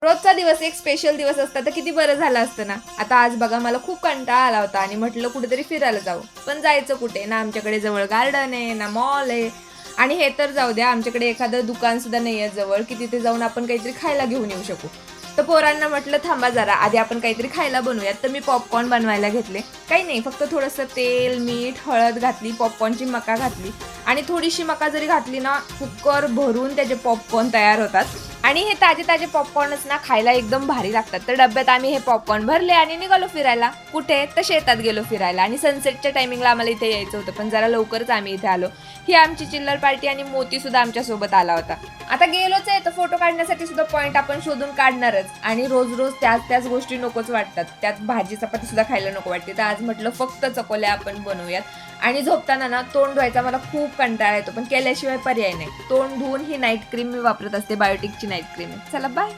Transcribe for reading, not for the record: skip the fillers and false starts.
रोजचा दिवस एक स्पेशल दिवस असता तर किती बरं झालं असतं ना. आता आज बघा मला खूप कंटाळा आला होता आणि म्हटलं कुठेतरी फिरायला जाऊ. पण जायचं कुठे? ना आमच्याकडे जवळ गार्डन आहे, ना मॉल आहे. आणि हे तर जाऊ द्या, आमच्याकडे एखादं दुकान सुद्धा नाही आहे जवळ की तिथे जाऊन आपण काहीतरी खायला घेऊन येऊ शकू. तर पोरांना म्हटलं थांबा जरा, आधी आपण काहीतरी खायला बनवूयात. तर मी पॉपकॉर्न बनवायला घेतले. काही नाही, फक्त थोडंसं तेल, मीठ, हळद घातली, पॉपकॉर्नची मका घातली आणि थोडीशी मका जरी घातली ना, कुकर भरून त्याचे पॉपकॉर्न तयार होतात. आणि हे ताजे ताजे पॉपकॉर्नच ना खायला एकदम भारी लागतात. तर डब्यात आम्ही हे पॉपकॉर्न भरले आणि निघालो फिरायला. कुठे? तर शेतात गेलो फिरायला आणि सनसेटच्या टायमिंगला आम्हाला इथे यायचं होतं, पण जरा लवकरच आम्ही इथे आलो. ही आमची चिल्लर पार्टी आणि मोती सुद्धा आमच्या सोबत आला होता. आता गेलोच आहे तर फोटो काढण्यासाठी सुद्धा पॉइंट आपण शोधून काढणारच आणि रोज रोज त्याच गोष्टी नकोच वाटतात. त्यात भाजी चपाती सुद्धा खायला नको वाटते. तर आज म्हटलं फक्त चकोल्या आपण बनवूयात. आणि झोपताना ना तोंड धुवायचा मला खूप कंटाळा येतो, पण केल्याशिवाय पर्याय नाही. तोंड धुवून ही नाईट क्रीम मी वापरत असते, बायोटिकची नाईट क्रीम. चला बाय.